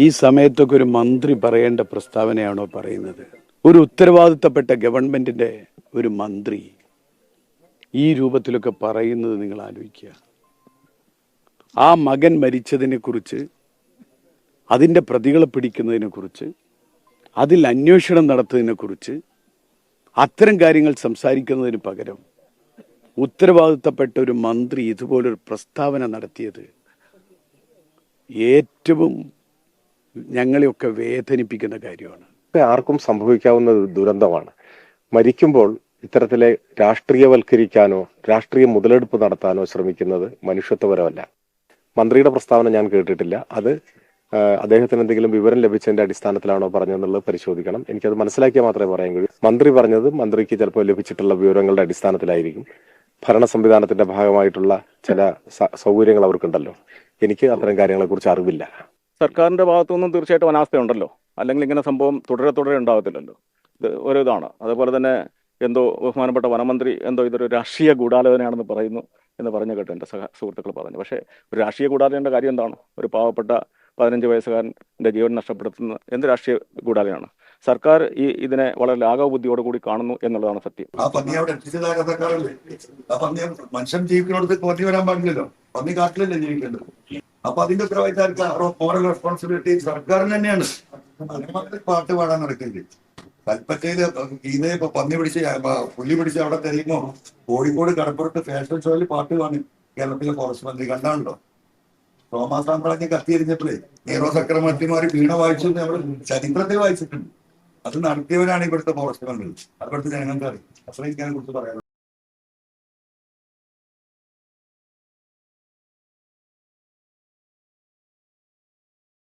ഈ സമയത്തൊക്കെ ഒരു മന്ത്രി പറയേണ്ട പ്രസ്താവനയാണോ പറയുന്നത്? ഒരു ഉത്തരവാദിത്തപ്പെട്ട ഗവൺമെന്റിന്റെ ഒരു മന്ത്രി ഈ രൂപത്തിലൊക്കെ പറയുന്നത് നിങ്ങൾ ആലോചിക്കുക. ആ മകൻ മരിച്ചതിനെ കുറിച്ച്, അതിൻ്റെ പ്രതികളെ പിടിക്കുന്നതിനെ കുറിച്ച്, അതിൽ അന്വേഷണം നടത്തുന്നതിനെ കുറിച്ച് അത്തരം കാര്യങ്ങൾ സംസാരിക്കുന്നതിന് പകരം ഉത്തരവാദിത്തപ്പെട്ട ഒരു മന്ത്രി ഇതുപോലൊരു പ്രസ്താവന നടത്തിയത് ഏറ്റവും ഞങ്ങളെയൊക്കെ വേദനിപ്പിക്കുന്ന കാര്യമാണ്. ആർക്കും സംഭവിക്കാവുന്ന ദുരന്തമാണ്. മരിക്കുമ്പോൾ ഇത്തരത്തിലെ രാഷ്ട്രീയവൽക്കരിക്കാനോ രാഷ്ട്രീയ മുതലെടുപ്പ് നടത്താനോ ശ്രമിക്കുന്നത് മനുഷ്യത്വപരമല്ല. മന്ത്രിയുടെ പ്രസ്താവന ഞാൻ കേട്ടിട്ടില്ല. അത് അദ്ദേഹത്തിന് എന്തെങ്കിലും വിവരം ലഭിച്ചതിന്റെ അടിസ്ഥാനത്തിലാണോ പറഞ്ഞതെന്നുള്ളത് പരിശോധിക്കണം. എനിക്കത് മനസ്സിലാക്കിയാൽ മാത്രമേ പറയാൻ കഴിയൂ. മന്ത്രി പറഞ്ഞത് മന്ത്രിക്ക് ചിലപ്പോൾ ലഭിച്ചിട്ടുള്ള വിവരങ്ങളുടെ അടിസ്ഥാനത്തിലായിരിക്കും. ഭരണ സംവിധാനത്തിന്റെ ഭാഗമായിട്ടുള്ള ചില സൗകര്യങ്ങൾ അവർക്കുണ്ടല്ലോ. എനിക്ക് അത്തരം കാര്യങ്ങളെ കുറിച്ച് അറിവില്ല. സർക്കാരിന്റെ ഭാഗത്തുനിന്നും തീർച്ചയായിട്ടും അനാസ്ഥയുണ്ടല്ലോ. അല്ലെങ്കിൽ ഇങ്ങനെ സംഭവം തുടരെ ഉണ്ടാകത്തില്ലല്ലോ. ഇത് ഒരു ഇതാണ്. അതേപോലെ തന്നെ എന്തോ ബഹുമാനപ്പെട്ട വനമന്ത്രി എന്തോ ഇതൊരു രാഷ്ട്രീയ ഗൂഢാലോചനയാണെന്ന് പറയുന്നു എന്ന് പറഞ്ഞു കേട്ടോ എൻ്റെ സുഹൃത്തുക്കൾ പറഞ്ഞു. പക്ഷേ ഒരു രാഷ്ട്രീയ ഗൂഢാലോചനയുടെ കാര്യം എന്താണ്? ഒരു പാവപ്പെട്ട 15 വയസ്സുകാരൻ്റെ ജീവൻ നഷ്ടപ്പെടുത്തുന്ന എന്ത് രാഷ്ട്രീയ ഗൂഢാലോചനയാണ്? സർക്കാർ ഇതിനെ വളരെ ലാഘവ ബുദ്ധിയോടുകൂടി കാണുന്നു എന്നുള്ളതാണ് സത്യം. ആ പന്നി അവിടെ എത്തിച്ചതായ സർക്കാരല്ലേ? ആ പന്നി മനുഷ്യൻ ജീവിക്കുന്നിടത്ത് പന്നി വരാൻ പാടില്ലല്ലോ. പന്നി കാട്ടിലല്ലേ ജീവിക്കേണ്ടത്? അപ്പൊ അതിന്റെ ഉത്തരവാദിത്തം മോറൽ റെസ്പോൺസിബിലിറ്റി സർക്കാരിന് തന്നെയാണ്. അതിന് പാട്ട് പാടാൻ നടക്കില്ലേ? കൽപ്പറ്റയില് ഇതേ ഇപ്പൊ പന്നി പിടിച്ച് പുല്ലി പിടിച്ച് അവിടെ തെരയുമ്പോ കോഴിക്കോട് കടപ്പുറത്ത് ഫാഷൻ ഷോയിൽ പാട്ട് കാണും കേരളത്തിലെ ഫോറസ്റ്റ് മന്ത്രി. കണ്ടാണല്ലോ തോമസ് സാമ്രാജ്യം കത്തിയെരിഞ്ഞപ്പോഴേ നീറോ ചക്രവർത്തിമാര് വീണ വായിച്ചു നമ്മൾ ചരിത്രത്തിൽ വായിച്ചിട്ടുണ്ട്. അത് നടത്തിയവരാണ് ഇവിടുത്തെ ഫോറസ്റ്റ് മന്ത്രി. അവിടുത്തെ ജനങ്ങൾക്ക് അറിയാം. അത്രയും ഇതിനെ കുറിച്ച് പറയാം.